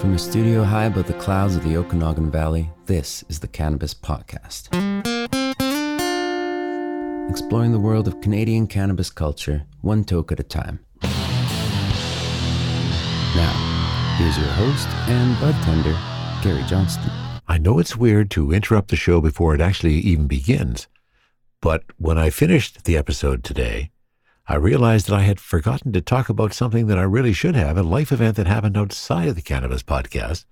From a studio high above the clouds of the Okanagan Valley, this is the Cannabis Podcast. Exploring the world of Canadian cannabis culture, one toke at a time. Now, here's your host and budtender, Gary Johnston. I know it's weird to interrupt the show before it actually even begins, but when I finished the episode today, I realized that I had forgotten to talk about something that I really should have, a life event that happened outside of the Cannabis Podcast.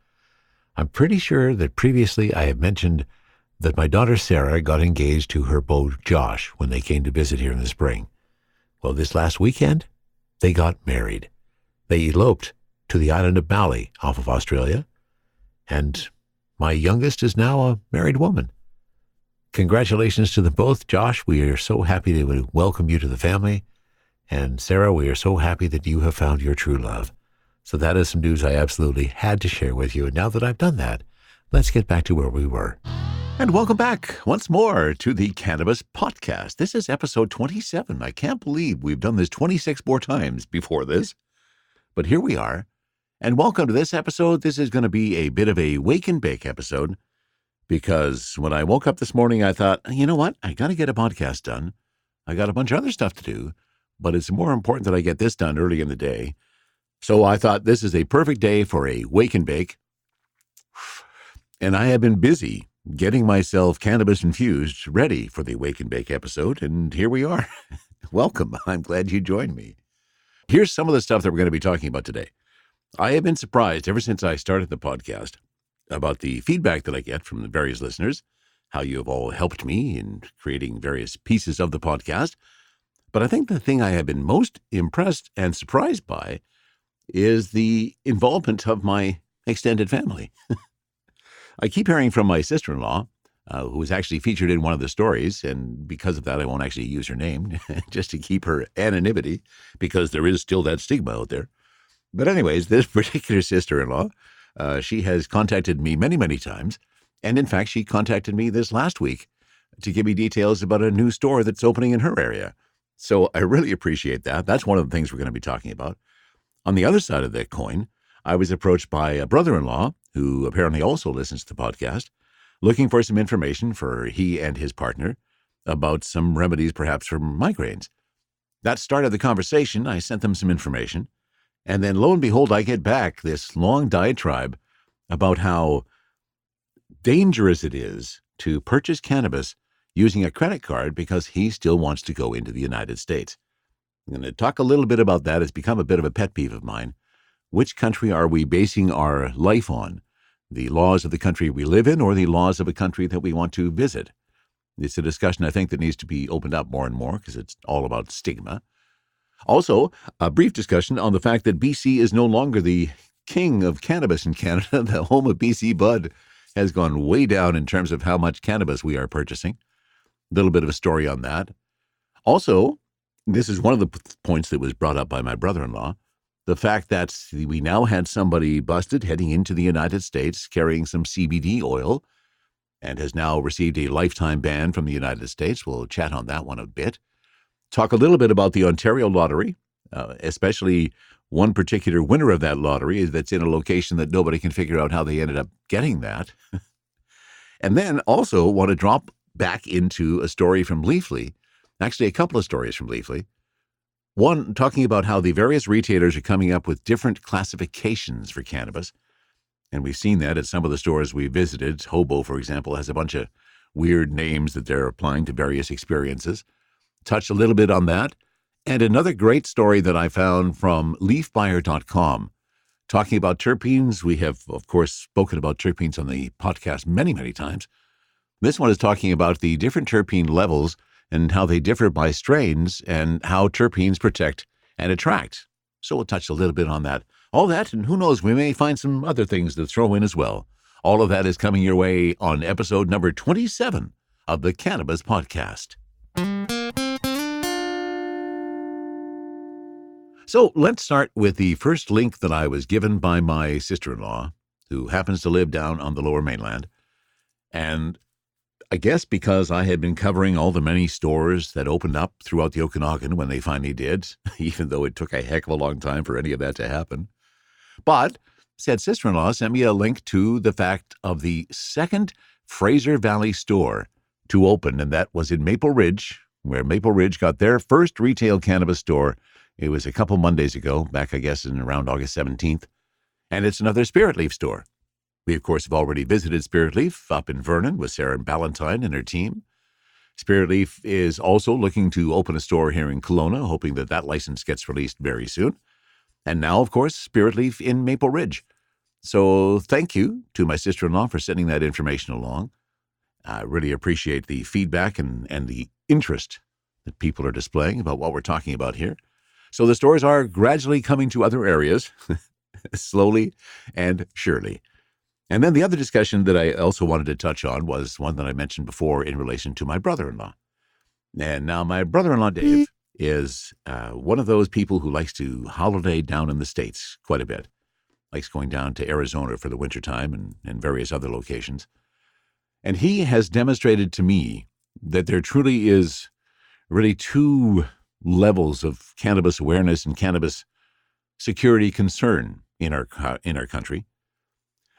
I'm pretty sure that previously I have mentioned that my daughter Sarah got engaged to her beau Josh when they came to visit here in the spring. Well, this last weekend, they got married. They eloped to the island of Bali off of Australia, and my youngest is now a married woman. Congratulations to them both. Josh, we are so happy to welcome you to the family. And Sarah, we are so happy that you have found your true love. So that is some news I absolutely had to share with you. And now that I've done that, let's get back to where we were. And welcome back once more to the Cannabis Podcast. This is episode 27. I can't believe we've done this 26 more times before this. But here we are. And welcome to this episode. This is going to be a bit of a wake and bake episode. Because when I woke up this morning, I thought, you know what? I got to get a podcast done. I got a bunch of other stuff to do. But it's more important that I get this done early in the day. So I thought this is a perfect day for a wake and bake. And I have been busy getting myself cannabis infused ready for the wake and bake episode. And here we are. Welcome. I'm glad you joined me. Here's some of the stuff that we're going to be talking about today. I have been surprised ever since I started the podcast about the feedback that I get from the various listeners, how you have all helped me in creating various pieces of the podcast. But I think the thing I have been most impressed and surprised by is the involvement of my extended family. I keep hearing from my sister-in-law, who was actually featured in one of the stories, and because of that, I won't actually use her name, just to keep her anonymity, because there is still that stigma out there. But anyways, this particular sister-in-law, she has contacted me many, many times, and in fact, she contacted me this last week to give me details about a new store that's opening in her area. So I really appreciate that. That's one of the things we're going to be talking about. On the other side of that coin, I was approached by a brother-in-law who apparently also listens to the podcast, looking for some information for he and his partner about some remedies perhaps for migraines. That started the conversation. I sent them some information. And then lo and behold, I get back this long diatribe about how dangerous it is to purchase cannabis using a credit card because he still wants to go into the United States. I'm going to talk a little bit about that. It's become a bit of a pet peeve of mine. Which country are we basing our life on? The laws of the country we live in or the laws of a country that we want to visit? It's a discussion I think that needs to be opened up more and more because it's all about stigma. Also, a brief discussion on the fact that BC is no longer the king of cannabis in Canada. The home of BC Bud has gone way down in terms of how much cannabis we are purchasing. Little bit of a story on that. Also, this is one of the points that was brought up by my brother-in-law, the fact that we now had somebody busted heading into the United States carrying some CBD oil and has now received a lifetime ban from the United States. We'll chat on that one a bit. Talk a little bit about the Ontario lottery, especially one particular winner of that lottery that's in a location that nobody can figure out how they ended up getting that. And then also want to drop back into a story from Leafly, actually a couple of stories from Leafly. One, talking about how the various retailers are coming up with different classifications for cannabis. And we've seen that at some of the stores we visited. Hobo, for example, has a bunch of weird names that they're applying to various experiences. Touch a little bit on that. And another great story that I found from leafbuyer.com, talking about terpenes. We have, of course, spoken about terpenes on the podcast many, many times. This one is talking about the different terpene levels and how they differ by strains and how terpenes protect and attract. So we'll touch a little bit on that. All that, and who knows, we may find some other things to throw in as well. All of that is coming your way on episode number 27 of the Cannabis Podcast. So let's start with the first link that I was given by my sister-in-law, who happens to live down on the Lower Mainland. And I guess because I had been covering all the many stores that opened up throughout the Okanagan when they finally did, even though it took a heck of a long time for any of that to happen. But said sister-in-law sent me a link to the fact of the second Fraser Valley store to open, and that was in Maple Ridge, where Maple Ridge got their first retail cannabis store. It was a couple Mondays ago, back, I guess, in around August 17th. And it's another Spirit Leaf store. We, of course, have already visited Spirit Leaf up in Vernon with Sarah Ballantyne and her team. Spirit Leaf is also looking to open a store here in Kelowna, hoping that that license gets released very soon. And now, of course, Spirit Leaf in Maple Ridge. So thank you to my sister-in-law for sending that information along. I really appreciate the feedback and the interest that people are displaying about what we're talking about here. So the stores are gradually coming to other areas, slowly and surely. And then the other discussion that I also wanted to touch on was one that I mentioned before in relation to my brother-in-law. And now my brother-in-law, Dave, is one of those people who likes to holiday down in the States quite a bit. Likes going down to Arizona for the wintertime and various other locations. And he has demonstrated to me that there truly is really two levels of cannabis awareness and cannabis security concern in our country.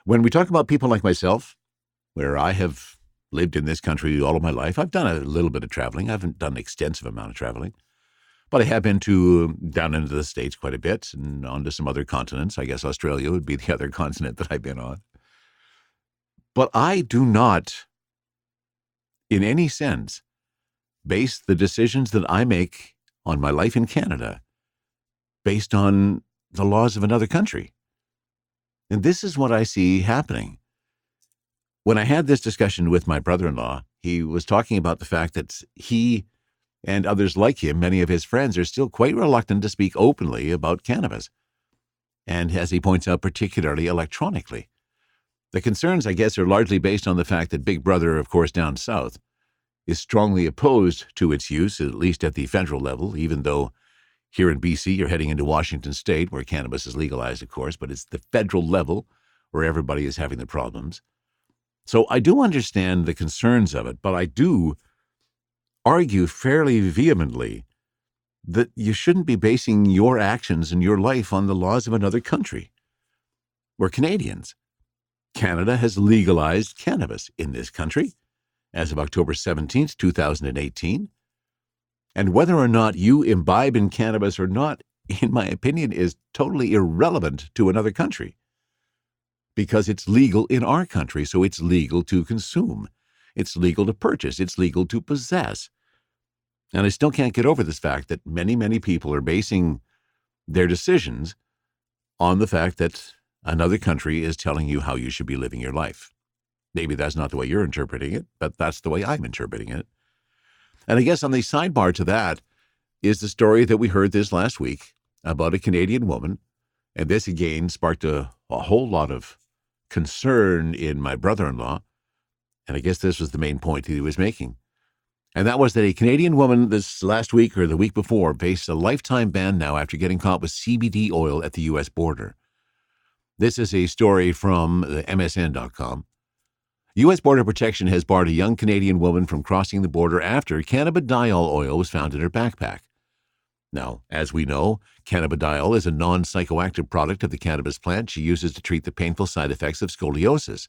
When we talk about people like myself, where I have lived in this country all of my life, I've done a little bit of traveling. I haven't done an extensive amount of traveling, but I have been down into the States quite a bit and onto some other continents. I guess Australia would be the other continent that I've been on. But I do not, in any sense, base the decisions that I make on my life in Canada based on the laws of another country. And this is what I see happening. When I had this discussion with my brother-in-law, he was talking about the fact that he and others like him, many of his friends, are still quite reluctant to speak openly about cannabis. And as he points out, particularly electronically. The concerns, I guess, are largely based on the fact that Big Brother, of course, down south, is strongly opposed to its use, at least at the federal level, even though here in BC you're heading into Washington State, where cannabis is legalized, of course, but it's the federal level where everybody is having the problems. So I do understand the concerns of it, but I do argue fairly vehemently that you shouldn't be basing your actions and your life on the laws of another country. We're Canadians. Canada has legalized cannabis in this country as of October 17th, 2018. And whether or not you imbibe in cannabis or not, in my opinion, is totally irrelevant to another country. Because it's legal in our country, so it's legal to consume. It's legal to purchase. It's legal to possess. And I still can't get over this fact that many, many people are basing their decisions on the fact that another country is telling you how you should be living your life. Maybe that's not the way you're interpreting it, but that's the way I'm interpreting it. And I guess on the sidebar to that is the story that we heard this last week about a Canadian woman. And this again sparked a whole lot of concern in my brother-in-law. And I guess this was the main point that he was making. And that was that a Canadian woman this last week or the week before faced a lifetime ban now after getting caught with CBD oil at the U.S. border. This is a story from the MSN.com. U.S. Border Protection has barred a young Canadian woman from crossing the border after cannabidiol oil was found in her backpack. Now, as we know, cannabidiol is a non-psychoactive product of the cannabis plant she uses to treat the painful side effects of scoliosis.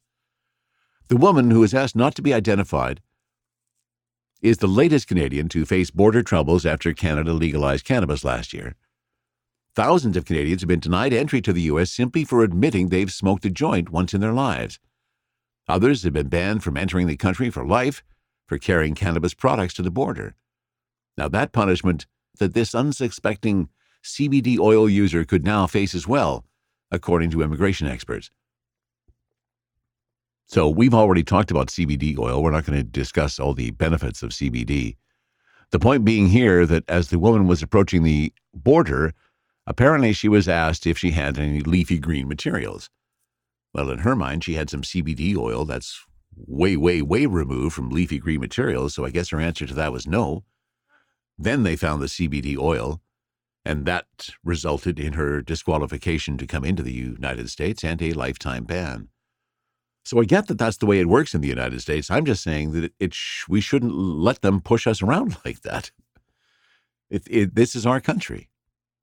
The woman, who is asked not to be identified, is the latest Canadian to face border troubles after Canada legalized cannabis last year. Thousands of Canadians have been denied entry to the U.S. simply for admitting they've smoked a joint once in their lives. Others have been banned from entering the country for life for carrying cannabis products to the border. Now, that punishment that this unsuspecting CBD oil user could now face as well, according to immigration experts. So we've already talked about CBD oil. We're not going to discuss all the benefits of CBD. The point being here that as the woman was approaching the border, apparently she was asked if she had any leafy green materials. Well, in her mind, she had some CBD oil that's way, way, way removed from leafy green materials, so I guess her answer to that was no. Then they found the CBD oil, and that resulted in her disqualification to come into the United States and a lifetime ban. So I get that that's the way it works in the United States. I'm just saying that we shouldn't let them push us around like that. This is our country.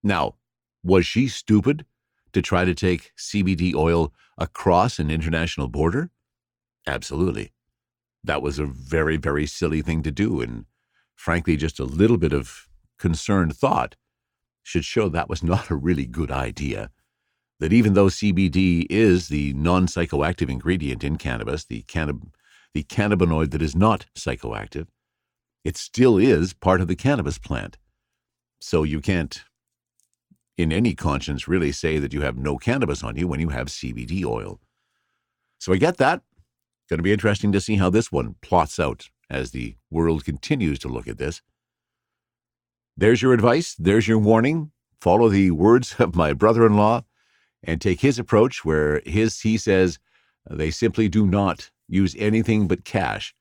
Now, was she stupid to try to take CBD oil across an international border? Absolutely. That was a very, very silly thing to do, and frankly, just a little bit of concerned thought should show that was not a really good idea. That even though CBD is the non-psychoactive ingredient in cannabis, the cannabinoid that is not psychoactive, it still is part of the cannabis plant. So you can't, in any conscience, really say that you have no cannabis on you when you have CBD oil. So I get that. Going to be interesting to see how this one plots out as the world continues to look at this. There's your advice. There's your warning. Follow the words of my brother-in-law and take his approach where he says they simply do not use anything but cash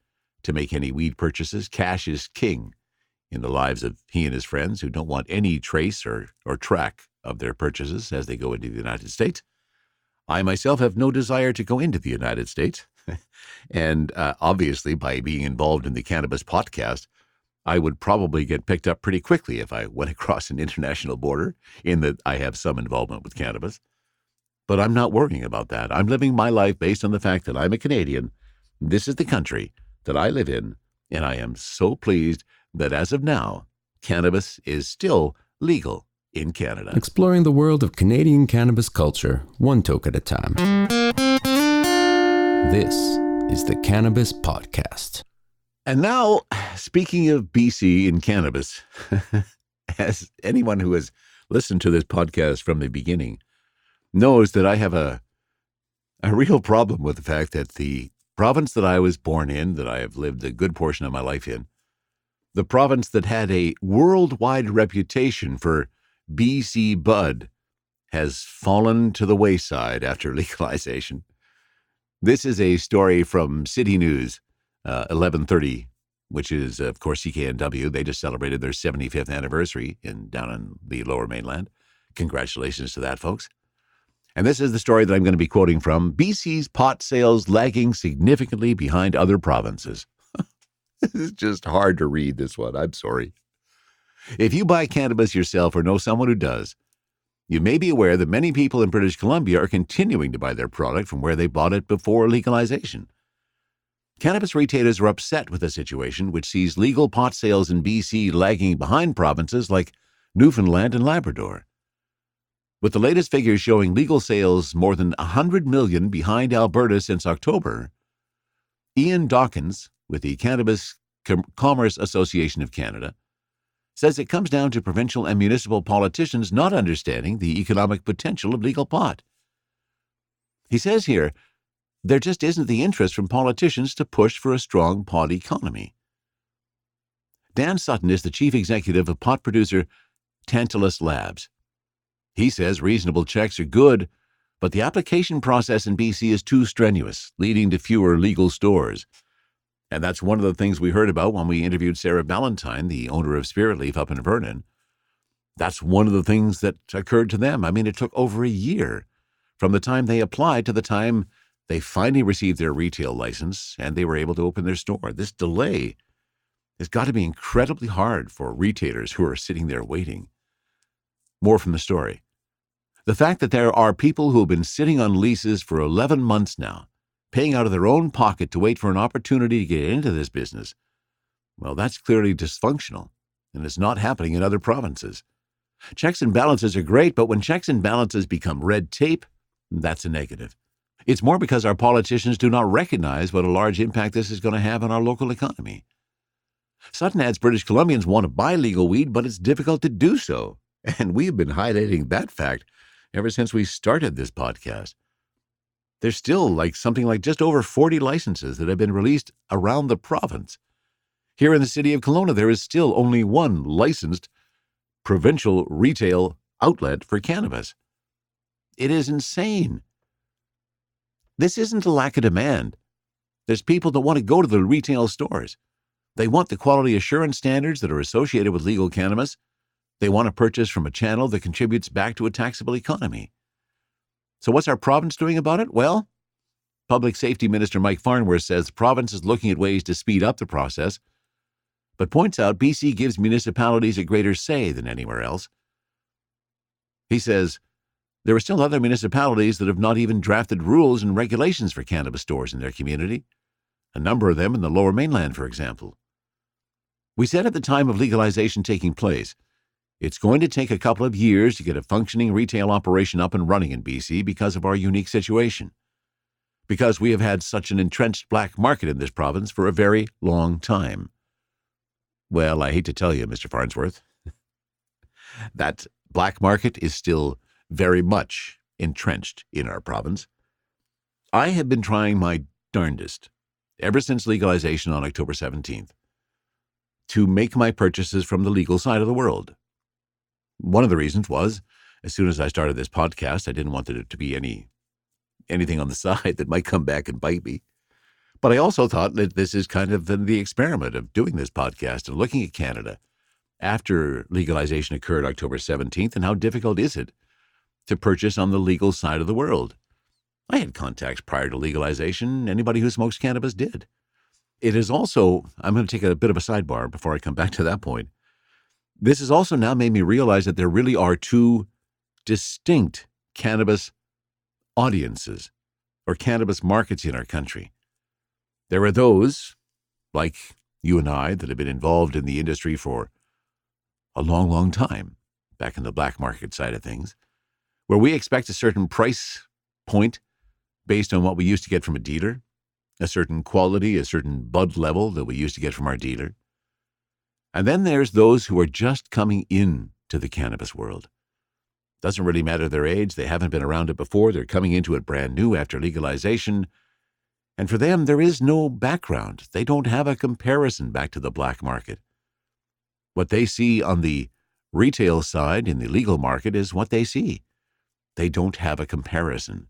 to make any weed purchases. Cash is king in the lives of he and his friends who don't want any trace or track of their purchases as they go into the United States. I myself have no desire to go into the United States. And obviously, by being involved in the Cannabis podcast, I would probably get picked up pretty quickly if I went across an international border, in that I have some involvement with cannabis. But I'm not worrying about that. I'm living my life based on the fact that I'm a Canadian. This is the country that I live in, and I am so pleased that as of now, cannabis is still legal in Canada. Exploring the world of Canadian cannabis culture, one toke at a time. This is the Cannabis Podcast. And now, speaking of BC and cannabis, as anyone who has listened to this podcast from the beginning knows that I have a real problem with the fact that the province that I was born in, that I have lived a good portion of my life in, the province that had a worldwide reputation for BC bud, has fallen to the wayside after legalization. This is a story from City News, 1130, which is, of course, CKNW. They just celebrated their 75th anniversary down in the Lower Mainland. Congratulations to that, folks. And this is the story that I'm going to be quoting from. BC's pot sales lagging significantly behind other provinces. This is just hard to read, this one. I'm sorry. If you buy cannabis yourself or know someone who does, you may be aware that many people in British Columbia are continuing to buy their product from where they bought it before legalization. Cannabis retailers are upset with the situation, which sees legal pot sales in BC lagging behind provinces like Newfoundland and Labrador. With the latest figures showing legal sales more than 100 million behind Alberta since October, Ian Dawkins, with the Cannabis Commerce Association of Canada, says it comes down to provincial and municipal politicians not understanding the economic potential of legal pot. He says here, there just isn't the interest from politicians to push for a strong pot economy. Dan Sutton is the chief executive of pot producer Tantalus Labs. He says reasonable checks are good, but the application process in BC is too strenuous, leading to fewer legal stores. And that's one of the things we heard about when we interviewed Sarah Ballantyne, the owner of Spirit Leaf up in Vernon. That's one of the things that occurred to them. I mean, it took over a year from the time they applied to the time they finally received their retail license and they were able to open their store. This delay has got to be incredibly hard for retailers who are sitting there waiting. More from the story. The fact that there are people who have been sitting on leases for 11 months now, paying out of their own pocket to wait for an opportunity to get into this business, well, that's clearly dysfunctional, and it's not happening in other provinces. Checks and balances are great, but when checks and balances become red tape, that's a negative. It's more because our politicians do not recognize what a large impact this is going to have on our local economy. Sutton adds British Columbians want to buy legal weed, but it's difficult to do so, and we've been highlighting that fact ever since we started this podcast. There's still something like just over 40 licenses that have been released around the province. Here in the city of Kelowna, there is still only one licensed provincial retail outlet for cannabis. It is insane. This isn't a lack of demand. There's people that want to go to the retail stores. They want the quality assurance standards that are associated with legal cannabis. They want to purchase from a channel that contributes back to a taxable economy. So what's our province doing about it? Well, Public Safety Minister Mike Farnworth says the province is looking at ways to speed up the process, but points out BC gives municipalities a greater say than anywhere else. He says, There are still other municipalities that have not even drafted rules and regulations for cannabis stores in their community, a number of them in the Lower Mainland, for example. We said at the time of legalization taking place, it's going to take a couple of years to get a functioning retail operation up and running in BC because of our unique situation, because we have had such an entrenched black market in this province for a very long time. Well, I hate to tell you, Mr. Farnsworth, that black market is still very much entrenched in our province. I have been trying my darndest, ever since legalization on October 17th, to make my purchases from the legal side of the world. One of the reasons was, as soon as I started this podcast, I didn't want there to be anything on the side that might come back and bite me. But I also thought that this is kind of the experiment of doing this podcast and looking at Canada after legalization occurred October 17th, and how difficult is it to purchase on the legal side of the world. I had contacts prior to legalization. Anybody who smokes cannabis did. It is also, I'm going to take a bit of a sidebar before I come back to that point. This has also now made me realize that there really are two distinct cannabis audiences or cannabis markets in our country. There are those, like you and I, that have been involved in the industry for a long, long time, back in the black market side of things, where we expect a certain price point based on what we used to get from a dealer, a certain quality, a certain bud level that we used to get from our dealer. And then there's those who are just coming in to the cannabis world. Doesn't really matter their age. They haven't been around it before. They're coming into it brand new after legalization. And for them, there is no background. They don't have a comparison back to the black market. What they see on the retail side in the legal market is what they see. They don't have a comparison.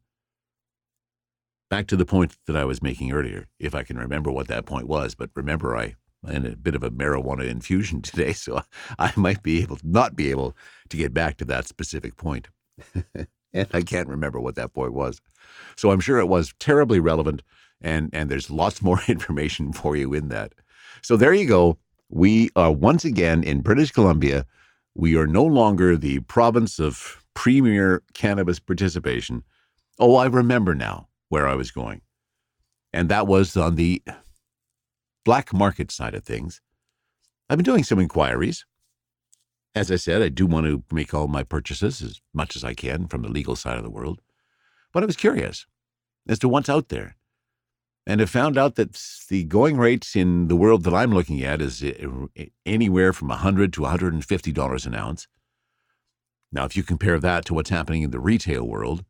Back to the point that I was making earlier, if I can remember what that point was. But remember, I'm in a bit of a marijuana infusion today, so I might not be able to get back to that specific point. And I can't remember what that point was. So I'm sure it was terribly relevant, and there's lots more information for you in that. So there you go. We are once again in British Columbia. We are no longer the province of premier cannabis participation. Oh, I remember now where I was going. And that was on the black market side of things. I've been doing some inquiries. As I said, I do want to make all my purchases as much as I can from the legal side of the world. But I was curious as to what's out there. And have found out that the going rates in the world that I'm looking at is anywhere from $100 to $150 an ounce. Now, if you compare that to what's happening in the retail world,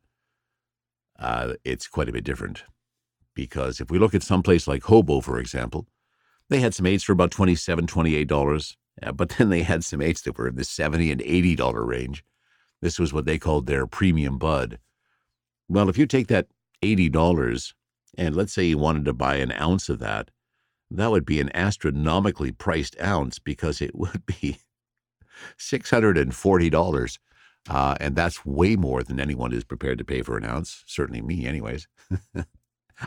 it's quite a bit different. Because if we look at some place like Hobo, for example, they had some eights for about $27, $28, but then they had some eights that were in the $70 and $80 range. This was what they called their premium bud. Well, if you take that $80, and let's say you wanted to buy an ounce of that, that would be an astronomically priced ounce because it would be $640. And that's way more than anyone is prepared to pay for an ounce. Certainly me, anyways.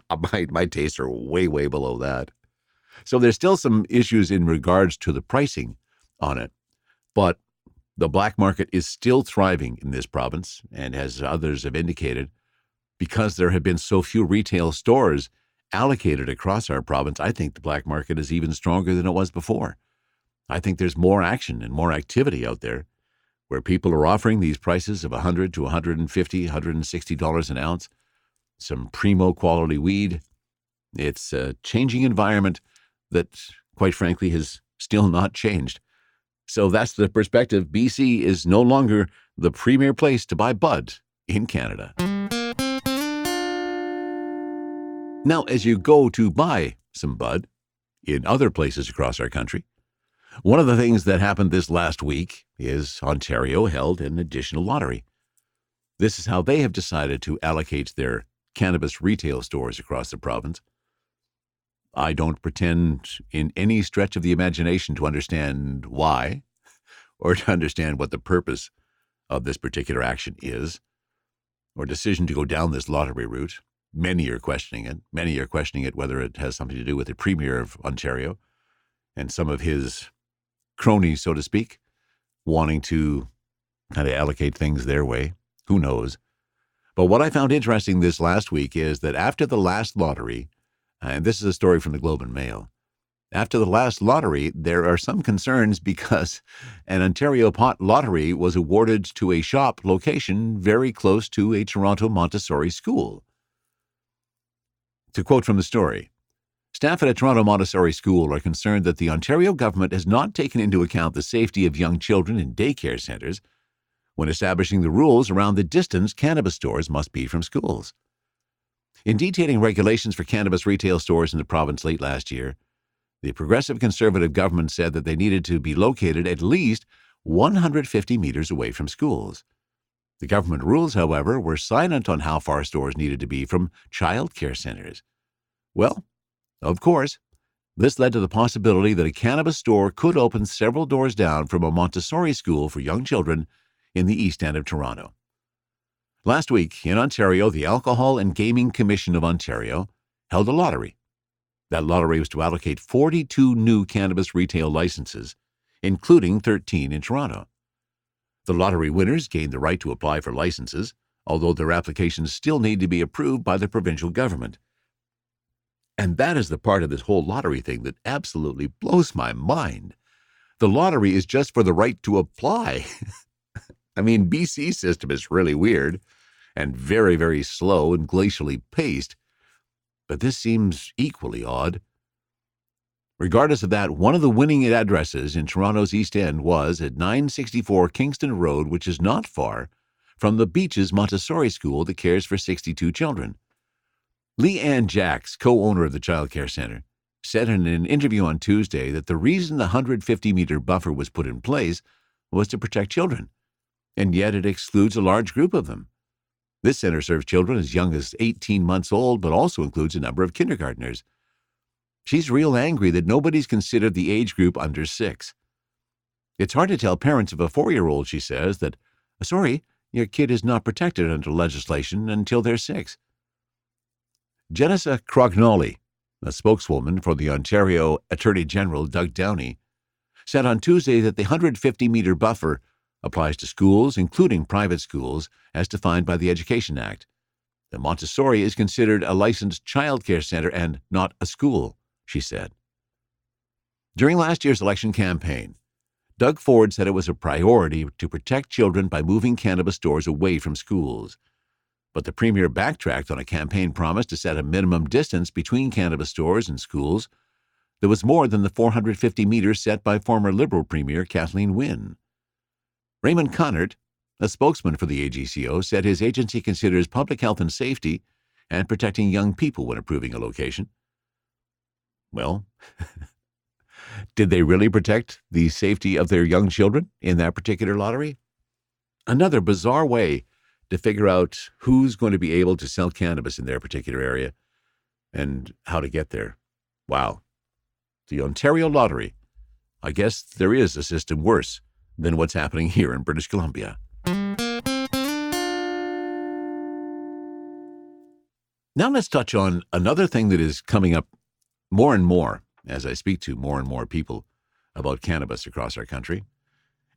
My tastes are way, way below that. So there's still some issues in regards to the pricing on it. But the black market is still thriving in this province, and as others have indicated, because there have been so few retail stores allocated across our province, I think the black market is even stronger than it was before. I think there's more action and more activity out there where people are offering these prices of $100 to $150, $160 an ounce, some primo quality weed. It's a changing environment that, quite frankly, has still not changed. So that's the perspective. BC is no longer the premier place to buy bud in Canada. Now, as you go to buy some bud in other places across our country, one of the things that happened this last week is Ontario held an additional lottery. This is how they have decided to allocate their cannabis retail stores across the province. I don't pretend in any stretch of the imagination to understand why or to understand what the purpose of this particular action is or decision to go down this lottery route. Many are questioning it. Many are questioning it whether it has something to do with the Premier of Ontario and some of his cronies, so to speak, wanting to kind of allocate things their way. Who knows? But what I found interesting this last week is that after the last lottery, and this is a story from the Globe and Mail, after the last lottery, there are some concerns because an Ontario pot lottery was awarded to a shop location very close to a Toronto Montessori school. To quote from the story, staff at a Toronto Montessori school are concerned that the Ontario government has not taken into account the safety of young children in daycare centres when establishing the rules around the distance cannabis stores must be from schools. In detailing regulations for cannabis retail stores in the province late last year, the Progressive Conservative government said that they needed to be located at least 150 meters away from schools. The government rules, however, were silent on how far stores needed to be from child care centres. Well, of course, this led to the possibility that a cannabis store could open several doors down from a Montessori school for young children in the East End of Toronto. Last week, in Ontario, the Alcohol and Gaming Commission of Ontario held a lottery. That lottery was to allocate 42 new cannabis retail licenses, including 13 in Toronto. The lottery winners gained the right to apply for licenses, although their applications still need to be approved by the provincial government. And that is the part of this whole lottery thing that absolutely blows my mind. The lottery is just for the right to apply. I mean, BC's system is really weird and very, very slow and glacially paced, but this seems equally odd. Regardless of that, one of the winning addresses in Toronto's East End was at 964 Kingston Road, which is not far from the Beaches Montessori School that cares for 62 children. Lee Ann Jacks, co-owner of the child care center, said in an interview on Tuesday that the reason the 150-meter buffer was put in place was to protect children, and yet it excludes a large group of them. This center serves children as young as 18 months old, but also includes a number of kindergartners. She's real angry that nobody's considered the age group under 6. It's hard to tell parents of a 4-year-old, she says, that, sorry, your kid is not protected under legislation until they're 6. Jenissa Crognoli, a spokeswoman for the Ontario Attorney General Doug Downey, said on Tuesday that the 150-meter buffer applies to schools, including private schools, as defined by the Education Act. The Montessori is considered a licensed child care center and not a school, she said. During last year's election campaign, Doug Ford said it was a priority to protect children by moving cannabis stores away from schools. But the Premier backtracked on a campaign promise to set a minimum distance between cannabis stores and schools that was more than the 450 meters set by former Liberal Premier Kathleen Wynne. Raymond Connert, a spokesman for the AGCO, said his agency considers public health and safety and protecting young people when approving a location. Well, did they really protect the safety of their young children in that particular lottery? Another bizarre way to figure out who's going to be able to sell cannabis in their particular area and how to get there. Wow. The Ontario Lottery. I guess there is a system worse than what's happening here in British Columbia. Now let's touch on another thing that is coming up more and more as I speak to more and more people about cannabis across our country,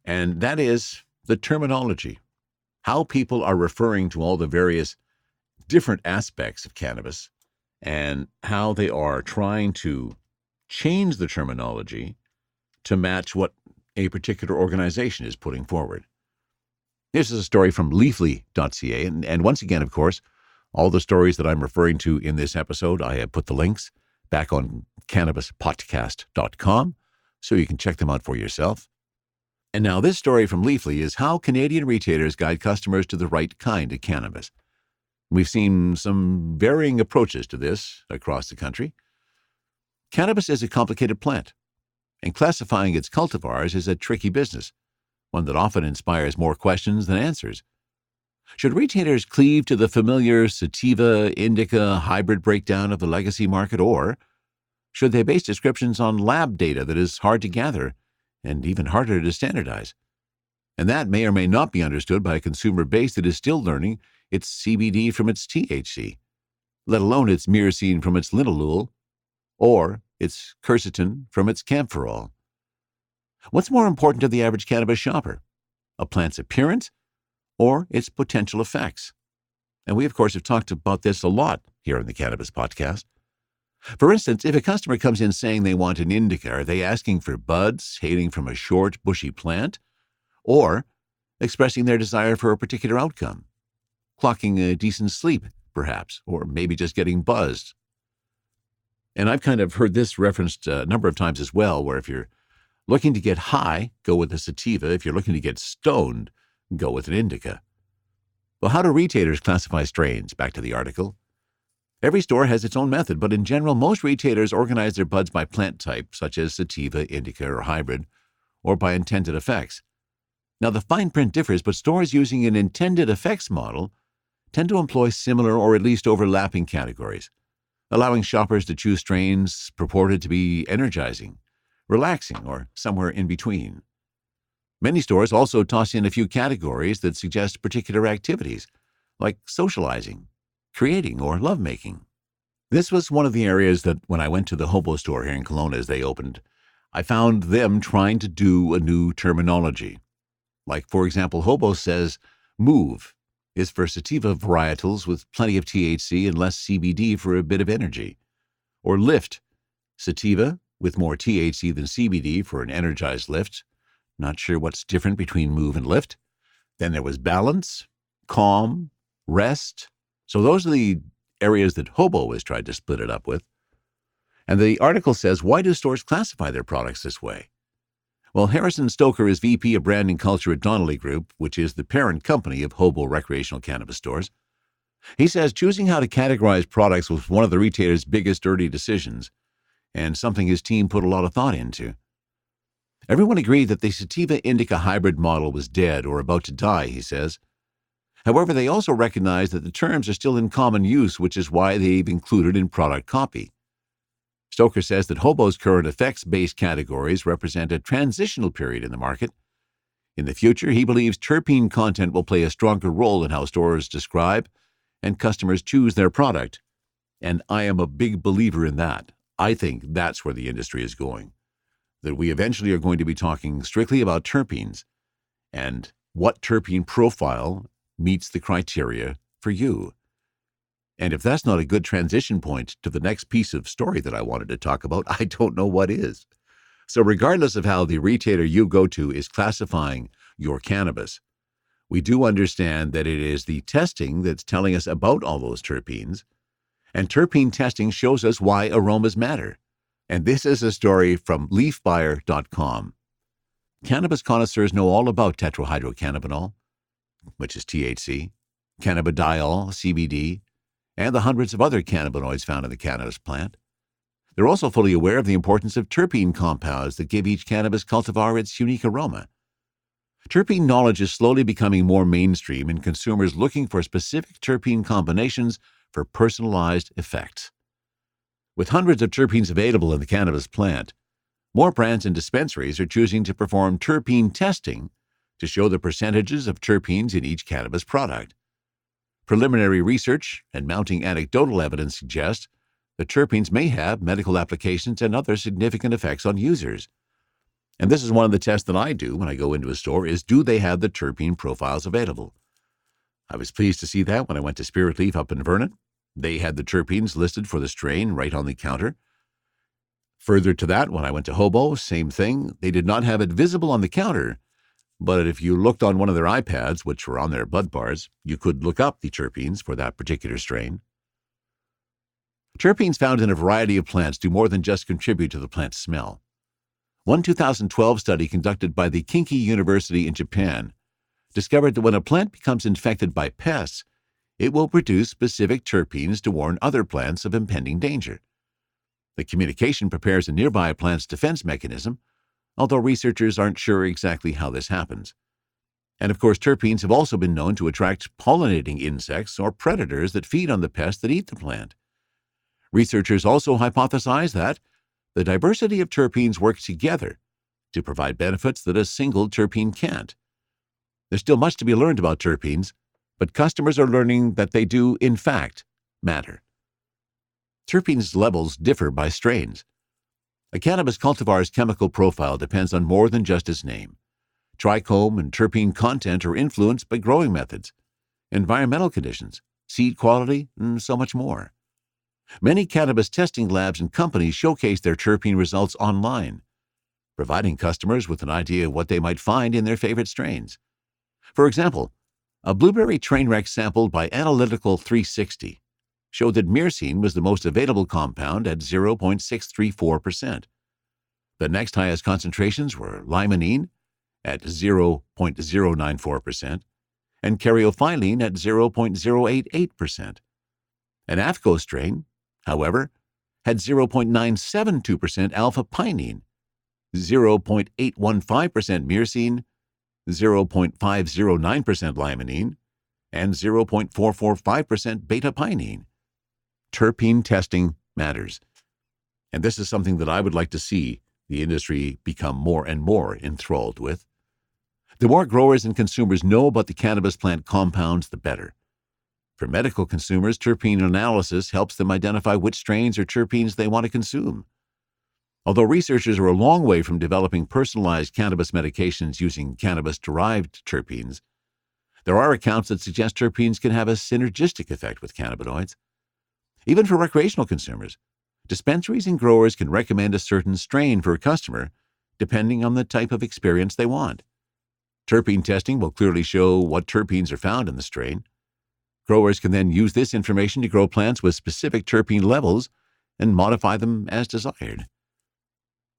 and that is the terminology, how people are referring to all the various different aspects of cannabis and how they are trying to change the terminology to match what a particular organization is putting forward. This is a story from leafly.ca, and once again, of course, all the stories that I'm referring to in this episode, I have put the links back on cannabispodcast.com so you can check them out for yourself. And now this story from Leafly is how Canadian retailers guide customers to the right kind of cannabis. We've seen some varying approaches to this across the country. Cannabis is a complicated plant, and classifying its cultivars is a tricky business, one that often inspires more questions than answers. Should retailers cleave to the familiar sativa, indica, hybrid breakdown of the legacy market, or should they base descriptions on lab data that is hard to gather and even harder to standardize? And that may or may not be understood by a consumer base that is still learning its CBD from its THC, let alone its myrcene from its linalool, or its quercetin from its camphorol. What's more important to the average cannabis shopper, a plant's appearance or its potential effects? And we, of course, have talked about this a lot here on the Cannabis Podcast. For instance, if a customer comes in saying they want an indica, are they asking for buds hailing from a short, bushy plant, or expressing their desire for a particular outcome? Clocking a decent sleep, perhaps, or maybe just getting buzzed. And I've kind of heard this referenced a number of times as well, where if you're looking to get high, go with a sativa. If you're looking to get stoned, go with an indica. Well, how do retailers classify strains? Back to the article. Every store has its own method, but in general, most retailers organize their buds by plant type, such as sativa, indica, or hybrid, or by intended effects. Now, the fine print differs, but stores using an intended effects model tend to employ similar or at least overlapping categories, allowing shoppers to choose strains purported to be energizing, relaxing, or somewhere in between. Many stores also toss in a few categories that suggest particular activities, like socializing, creating, or lovemaking. This was one of the areas that when I went to the Hobo store here in Kelowna as they opened, I found them trying to do a new terminology. Like, for example, Hobo says move is for sativa varietals with plenty of THC and less CBD for a bit of energy. Or lift, sativa with more THC than CBD for an energized lift. Not sure what's different between move and lift. Then there was balance, calm, rest. So those are the areas that Hobo has tried to split it up with. And the article says, why do stores classify their products this way? Well, Harrison Stoker is VP of Brand and Culture at Donnelly Group, which is the parent company of Hobo recreational cannabis stores. He says choosing how to categorize products was one of the retailer's biggest early decisions, and something his team put a lot of thought into. Everyone agreed that the sativa-indica hybrid model was dead or about to die, he says. However, they also recognize that the terms are still in common use, which is why they've included in product copy. Stoker says that Hobo's current effects-based categories represent a transitional period in the market. In the future, he believes terpene content will play a stronger role in how stores describe and customers choose their product. And I am a big believer in that. I think that's where the industry is going. That we eventually are going to be talking strictly about terpenes and what terpene profile meets the criteria for you. And if that's not a good transition point to the next piece of story that I wanted to talk about, I don't know what is. So regardless of how the retailer you go to is classifying your cannabis, we do understand that it is the testing that's telling us about all those terpenes, and terpene testing shows us why aromas matter. And this is a story from leafbuyer.com. Cannabis connoisseurs know all about tetrahydrocannabinol, which is THC, cannabidiol, CBD, and the hundreds of other cannabinoids found in the cannabis plant. They're also fully aware of the importance of terpene compounds that give each cannabis cultivar its unique aroma. Terpene knowledge is slowly becoming more mainstream in consumers looking for specific terpene combinations for personalized effects. With hundreds of terpenes available in the cannabis plant, more brands and dispensaries are choosing to perform terpene testing to show the percentages of terpenes in each cannabis product. Preliminary research and mounting anecdotal evidence suggest that terpenes may have medical applications and other significant effects on users. And this is one of the tests that I do when I go into a store is, do they have the terpene profiles available? I was pleased to see that when I went to Spirit Leaf up in Vernon. They had the terpenes listed for the strain right on the counter. Further to that, when I went to Hobo, same thing. They did not have it visible on the counter, but if you looked on one of their iPads, which were on their bud bars, you could look up the terpenes for that particular strain. Terpenes found in a variety of plants do more than just contribute to the plant's smell. One 2012 study conducted by the Kinki University in Japan discovered that when a plant becomes infected by pests, it will produce specific terpenes to warn other plants of impending danger. The communication prepares a nearby plant's defense mechanism, although researchers aren't sure exactly how this happens. And of course, terpenes have also been known to attract pollinating insects or predators that feed on the pests that eat the plant. Researchers also hypothesize that the diversity of terpenes work together to provide benefits that a single terpene can't. There's still much to be learned about terpenes, but customers are learning that they do, in fact, matter. Terpenes levels differ by strains. A cannabis cultivar's chemical profile depends on more than just its name. Trichome and terpene content are influenced by growing methods, environmental conditions, seed quality, and so much more. Many cannabis testing labs and companies showcase their terpene results online, providing customers with an idea of what they might find in their favorite strains. For example, a blueberry train wreck sampled by Analytical 360 showed that myrcene was the most available compound at 0.634%. The next highest concentrations were limonene at 0.094% and caryophyllene at 0.088%. An AFCO strain, however, had 0.972% alpha-pinene, 0.815% myrcene, 0.509% limonene, and 0.445% beta-pinene. Terpene testing matters, and this is something that I would like to see the industry become more and more enthralled with. The more growers and consumers know about the cannabis plant compounds, the better. For medical consumers, terpene analysis helps them identify which strains or terpenes they want to consume. Although researchers are a long way from developing personalized cannabis medications using cannabis-derived terpenes, there are accounts that suggest terpenes can have a synergistic effect with cannabinoids. Even for recreational consumers, dispensaries and growers can recommend a certain strain for a customer depending on the type of experience they want. Terpene testing will clearly show what terpenes are found in the strain. Growers can then use this information to grow plants with specific terpene levels and modify them as desired.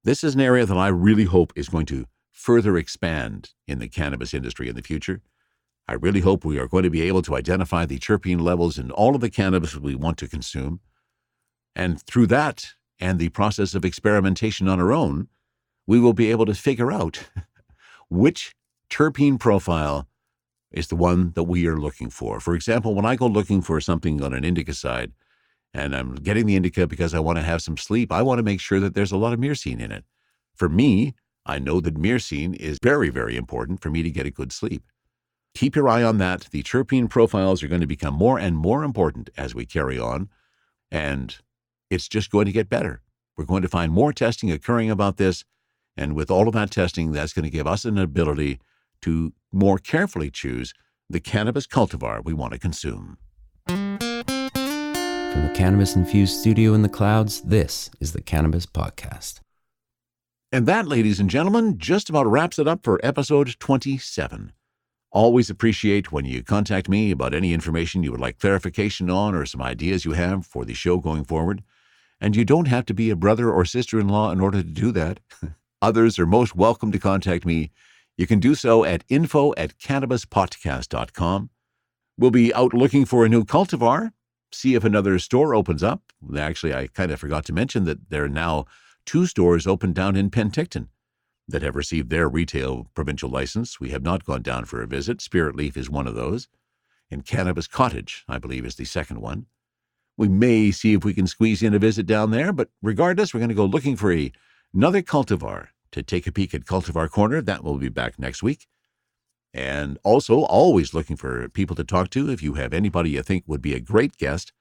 This is an area that I really hope is going to further expand in the cannabis industry in the future. I really hope we are going to be able to identify the terpene levels in all of the cannabis we want to consume. And through that and the process of experimentation on our own, we will be able to figure out which terpene profile is the one that we are looking for. For example, when I go looking for something on an indica side, and I'm getting the indica because I want to have some sleep, I want to make sure that there's a lot of myrcene in it. For me, I know that myrcene is very, very important for me to get a good sleep. Keep your eye on that. The terpene profiles are going to become more and more important as we carry on, and it's just going to get better. We're going to find more testing occurring about this, and with all of that testing, that's going to give us an ability to more carefully choose the cannabis cultivar we want to consume. From the cannabis-infused studio in the clouds, this is the Cannabis Podcast. And that, ladies and gentlemen, just about wraps it up for episode 27. Always appreciate when you contact me about any information you would like clarification on or some ideas you have for the show going forward. And you don't have to be a brother or sister-in-law in order to do that. Others are most welcome to contact me. You can do so at info@cannabispodcast.com. We'll be out looking for a new cultivar, see if another store opens up. Actually, I kind of forgot to mention that there are now 2 stores open down in Penticton that have received their retail provincial license. We have not gone down for a visit. Spirit Leaf is one of those. And Cannabis Cottage, I believe, is the second one. We may see if we can squeeze in a visit down there, but regardless, we're going to go looking for another cultivar to take a peek at Cultivar Corner. That will be back next week. And also, always looking for people to talk to. If you have anybody you think would be a great guest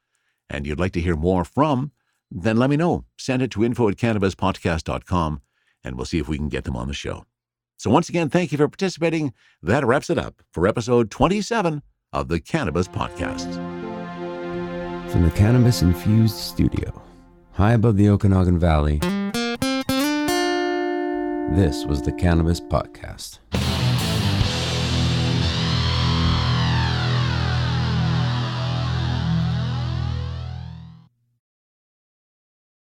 and you'd like to hear more from, then let me know. Send it to info@cannabispodcast.com, and we'll see if we can get them on the show. So once again, thank you for participating. That wraps it up for episode 27 of the Cannabis Podcast. From the cannabis-infused studio, high above the Okanagan Valley, this was the Cannabis Podcast.